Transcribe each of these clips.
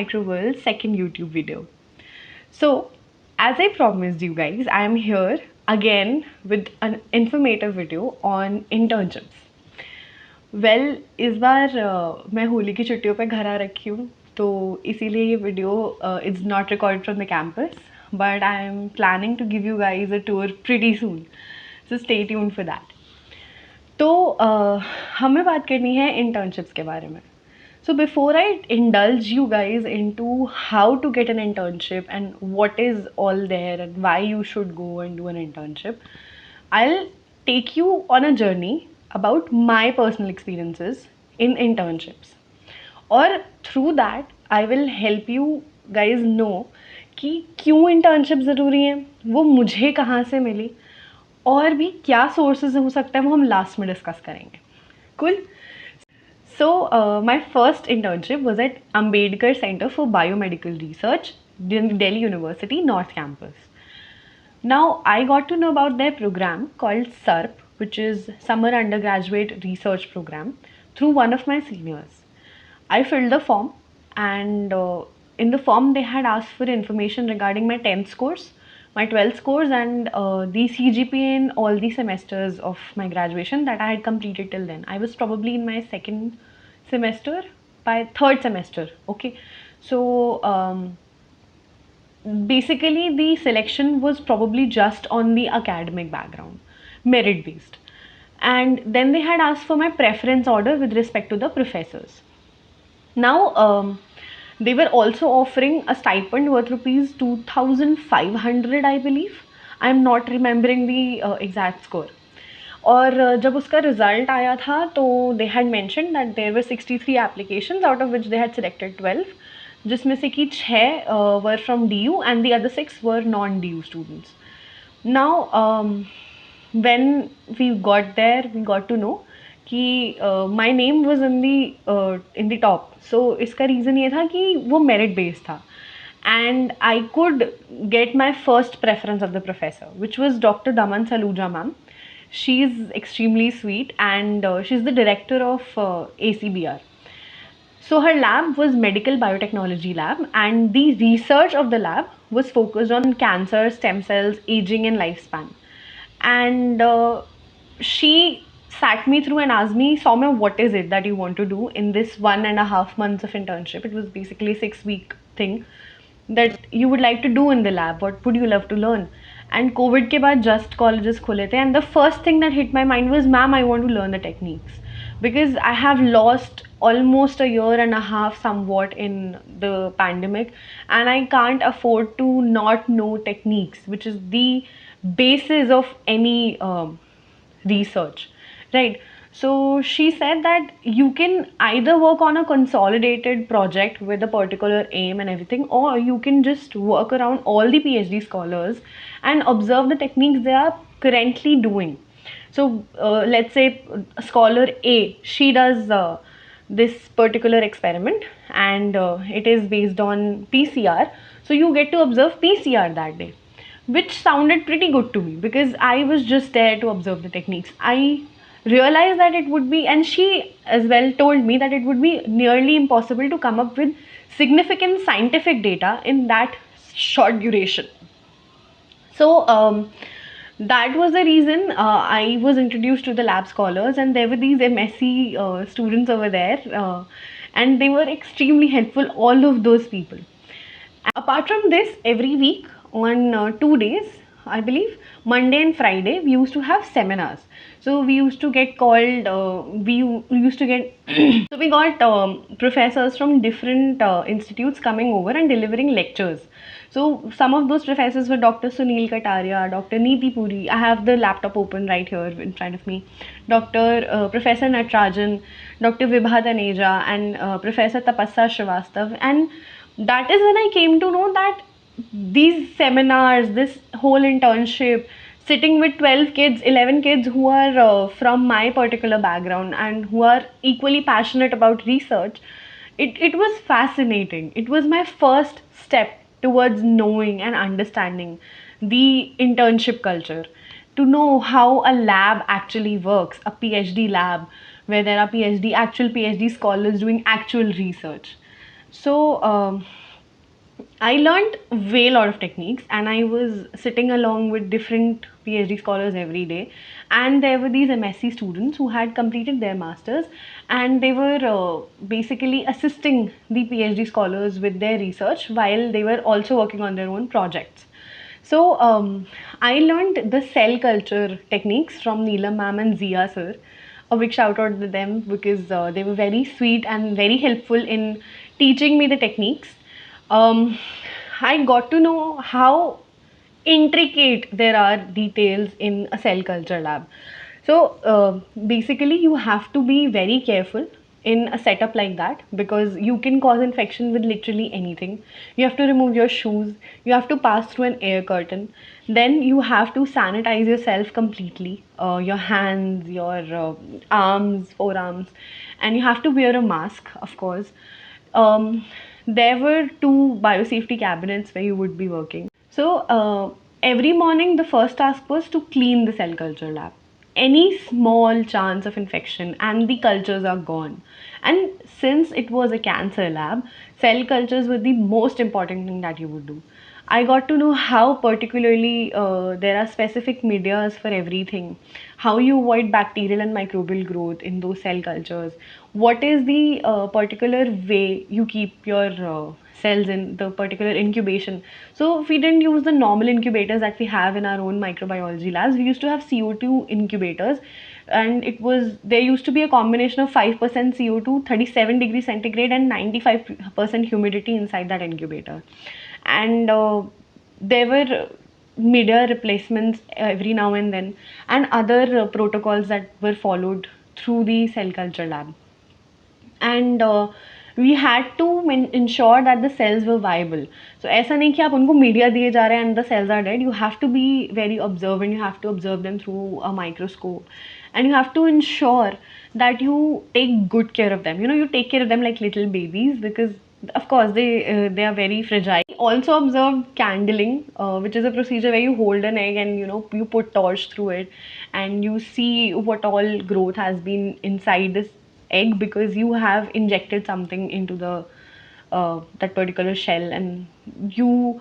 Microworld's second YouTube video. So, as I promised you guys, I am here again with an informative video on internships. Well इस बार मैं होली की छुट्टियों पे घर आ रखी हूँ, तो इसीलिए ये video is not recorded from the campus, but I am planning to give you guys a tour pretty soon, so stay tuned for that. तो हमें बात करनी है इंटर्नशिप्स के बारे में. So before I indulge you guys into how to get an internship and what is all there and why you should go and do an internship, I'll take you on a journey about my personal experiences in internships. और through that I will help you guys know कि क्यों internship ज़रूरी है, वो मुझे कहाँ से मिली, और भी क्या sources हो सकता है वो हम लास्ट में डिस्कस करेंगे. Cool? So, my first internship was at Ambedkar Center for Biomedical Research, Delhi University North Campus. Now, I got to know about their program called SARP, which is Summer Undergraduate Research Program, through one of my seniors. I filled the form, and in the form they had asked for information regarding my 10th scores, my 12th scores, and the CGPA in all the semesters of my graduation that I had completed till then. I was probably in my second semester, by third semester. Okay, so basically the selection was probably just on the academic background, merit based, and then they had asked for my preference order with respect to the professors. Now, they were also offering a stipend worth rupees 2,500, I believe. I'm not remembering the exact score. और जब उसका result आया था तो they had mention that there were 63 applications, out of which they had selected 12, जिसमें से कि 6 were from DU and the other 6 were non DU students. Now when we got there, we got to know कि my name was in the top. So इसका reason ये था कि वो merit based था, and I could get my first preference of the professor, which was Dr. Daman Saluja ma'am. She's extremely sweet, and she's the director of ACBR. So her lab was medical biotechnology lab, and the research of the lab was focused on cancer, stem cells, aging, and lifespan. And she sat me through and asked me, Soumya, what is it that you want to do in this 1.5 months of internship? It was basically a 6-week thing that you would like to do in the lab. What would you love to learn? And COVID के बाद just colleges खुले थे, and the first thing that hit my mind was, ma'am, I want to learn the techniques, because I have lost almost a year and a half somewhat in the pandemic, and I can't afford to not know techniques, which is the basis of any research, right? So she said that you can either work on a consolidated project with a particular aim and everything, or you can just work around all the PhD scholars and observe the techniques they are currently doing. So let's say scholar A, she does this particular experiment, and it is based on PCR. So you get to observe PCR that day, which sounded pretty good to me because I was just there to observe the techniques. I realized that it would be, and she as well told me that it would be nearly impossible to come up with significant scientific data in that short duration. So that was the reason I was introduced to the lab scholars, and there were these MSc students over there, and they were extremely helpful, all of those people. Apart from this, every week on 2 days, I believe, Monday and Friday, we used to have seminars. So we used to get called, we used to get, so we got professors from different institutes coming over and delivering lectures. So some of those professors were Dr. Sunil Kataria, Dr. Neeti Puri. I have the laptop open right here in front of me. Professor Natarajan, Dr. Vibha Taneja, and Professor Tapasya Srivastav. And that is when I came to know that these seminars, this whole internship, sitting with 12 kids, 11 kids who are from my particular background and who are equally passionate about research, it was fascinating. It was my first step towards knowing and understanding the internship culture, to know how a lab actually works, a PhD lab where there are actual PhD scholars doing actual research. So I learned way lot of techniques, and I was sitting along with different PhD scholars every day. And there were these MSc students who had completed their masters, and they were basically assisting the PhD scholars with their research while they were also working on their own projects. So I learned the cell culture techniques from Neelam ma'am and Zia sir. A big shout out to them because they were very sweet and very helpful in teaching me the techniques. um, I got to know how intricate there are details in a cell culture lab. So basically, you have to be very careful in a setup like that because you can cause infection with literally anything. You have to remove your shoes, you have to pass through an air curtain, then you have to sanitize yourself completely, your hands, your arms, forearms, and you have to wear a mask, of course. There were two biosafety cabinets where you would be working. So every morning, the first task was to clean the cell culture lab. Any small chance of infection, and the cultures are gone. And since it was a cancer lab, cell cultures were the most important thing that you would do. I got to know how particularly there are specific medias for everything, how you avoid bacterial and microbial growth in those cell cultures, what is the particular way you keep your cells in the particular incubation. So we didn't use the normal incubators that we have in our own microbiology labs. We used to have CO2 incubators, and it was there used to be a combination of 5% CO2, 37 degrees centigrade, and 95% humidity inside that incubator. And there were media replacements every now and then, and other protocols that were followed through the cell culture lab. And we had to ensure that the cells were viable. So ऐसा नहीं कि आप उनको media दिए जा रहे हैं and the cells are dead. You have to be very observant. You have to observe them through a microscope, and you have to ensure that you take good care of them. You take care of them like little babies because of course they are very fragile. Also observed candling, which is a procedure where you hold an egg and you put torch through it, and you see what all growth has been inside this egg because you have injected something into the that particular shell, and you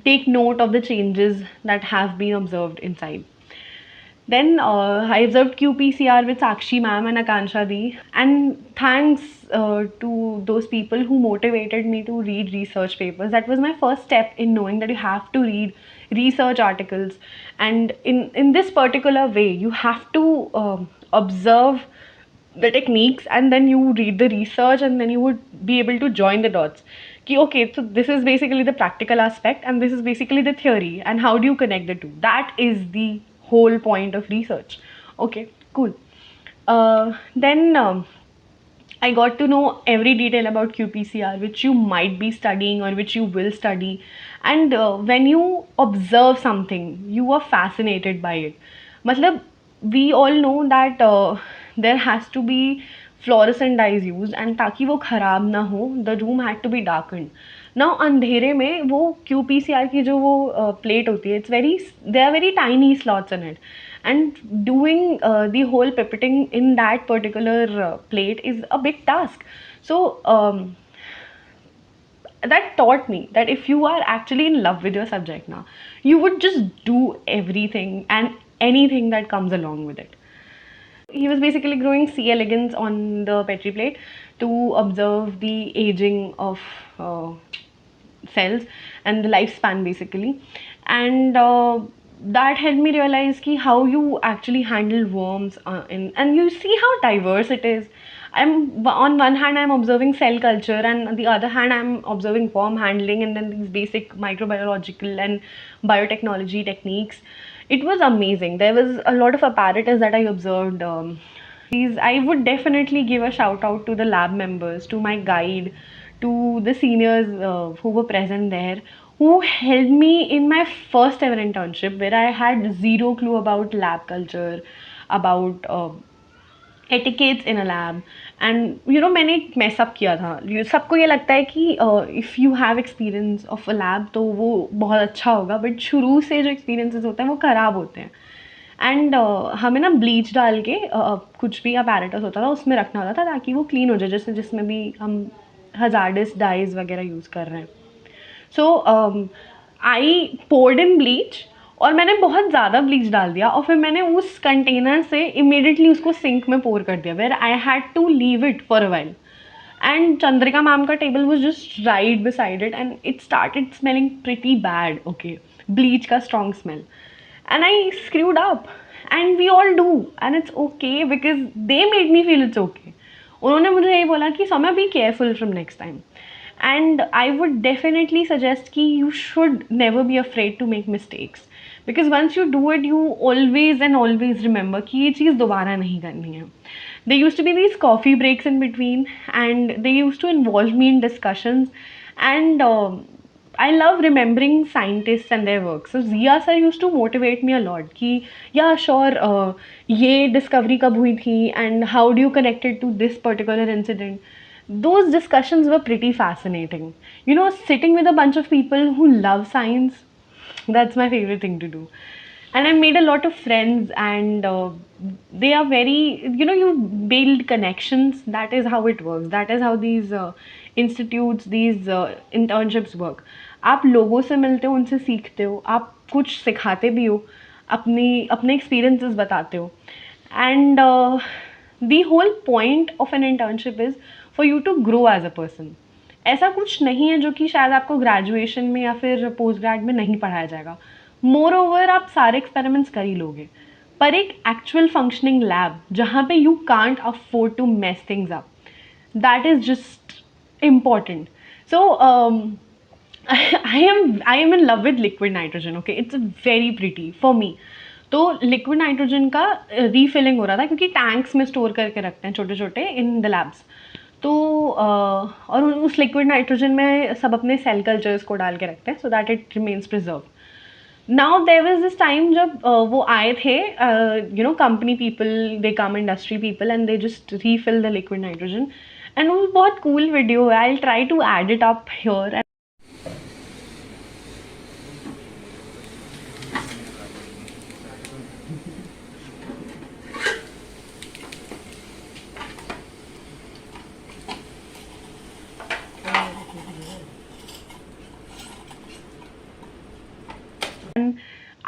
take note of the changes that have been observed inside. Then I observed qPCR with Sakshi ma'am and Akansha di, and thanks to those people who motivated me to read research papers. That was my first step in knowing that you have to read research articles, and in this particular way, you have to observe the techniques, and then you read the research, and then you would be able to join the dots. Ki, okay, so this is basically the practical aspect, and this is basically the theory, and how do you connect the two? That is the whole point of research. Okay, cool. Then I got to know every detail about qPCR, which you might be studying or which you will study. And when you observe something, you are fascinated by it. Matlab, we all know that there has to be fluorescent dyes used, and ताकि वो खराब ना हो, the room had to be darkened. Now अंधेरे में वो qPCR की जो वो plate होती है, there are very tiny slots in it, and doing the whole pipetting in that particular plate is a big task. So that taught me that if you are actually in love with your subject now, you would just do everything and anything that comes along with it. He was basically growing C. elegans on the Petri plate to observe the aging of cells and the lifespan basically. And that helped me realize ki how you actually handle worms and you see how diverse it is. I'm on one hand I'm observing cell culture, and on the other hand I'm observing worm handling, and then these basic microbiological and biotechnology techniques. It was amazing. There was a lot of apparatus that I observed. These I would definitely give a shout out to the lab members, to my guide, to the seniors who were present there, who helped me in my first ever internship where I had zero clue about lab culture, about etiquettes in a lab. And मैंने एक mess up किया था. सबको ये लगता है कि if you have experience of a lab तो वो बहुत अच्छा होगा, बट शुरू से जो experiences होते हैं वो ख़राब होते हैं. एंड हमें ना ब्लीच डाल के कुछ भी अपैरेटस होता था उसमें रखना होता था ताकि वो क्लीन हो जाए, जैसे जिसमें भी हम हजार्डस डाइज वगैरह यूज़ कर रहे हैं. सो आई पोर्ड इन ब्लीच, और मैंने बहुत ज़्यादा ब्लीच डाल दिया, और फिर मैंने उस कंटेनर से इमीडिएटली उसको सिंक में पोर कर दिया, where I had to leave it for a while. And Chandrika ma'am ka table was just right beside it, and it started smelling pretty bad. Okay, bleach ka strong smell, and I screwed up, and we all do, and it's okay because they made me feel it's okay. उन्होंने मुझे ये बोला कि Saumya be careful from next time, and I would definitely suggest कि you should never be afraid to make mistakes, because once you do it you always and always remember कि ये चीज़ दोबारा नहीं करनी है. There used to be these coffee breaks in between, and they used to involve me in discussions. And I love remembering scientists and their work. So Zia sir used to motivate me a lot. कि yeah, sure, ये discovery कब हुई थी, and how do you connect it to this particular incident? Those discussions were pretty fascinating. You know, sitting with a bunch of people who love science, that's my favorite thing to do. And I made a lot of friends, and they are very, you know, you build connections. That is how it works. That is how these institutes, these internships work. आप लोगों से मिलते हो, उनसे सीखते हो, आप कुछ सिखाते भी हो, अपनी अपने experiences बताते हो. And the whole point of an internship is for you to grow as a person. ऐसा कुछ नहीं है जो कि शायद आपको ग्रेजुएशन में या फिर पोस्ट ग्रेड में नहीं पढ़ाया जाएगा. मोर ओवर आप सारे एक्सपेरिमेंट्स कर ही लोगे, पर एक एक्चुअल फंक्शनिंग लैब जहाँ पे you can't afford to mess things up, that is just important. So I am in love with liquid nitrogen. Okay, it's very pretty for me. तो liquid nitrogen का refilling हो रहा था, क्योंकि tanks में store करके रखते हैं छोटे छोटे इन द लैब्स. तो और उस लिक्विड नाइट्रोजन में सब अपने सेल कल्चर्स को डाल के रखते हैं so that it remains preserve. Now there was this time जब वो आए थे, you know, company people, they come industry people, and they just refill the liquid nitrogen. And वो बहुत कूल वीडियो है. I try to add it up here.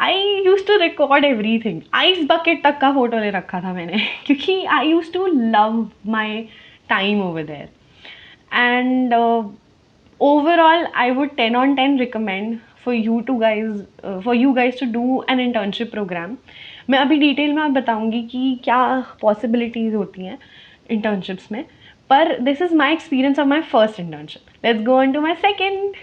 I use to record everything. Ice bucket तक का photo ले रखा था मैंने क्योंकि I use to love my time over there. And overall I would 10 on 10 recommend for you guys to do an internship program. मैं अभी detail में आप बताऊंगी कि क्या पॉसिबिलिटीज़ होती हैं इंटर्नशिप्स में, पर this is my experience of my first internship. Let's go on to my second.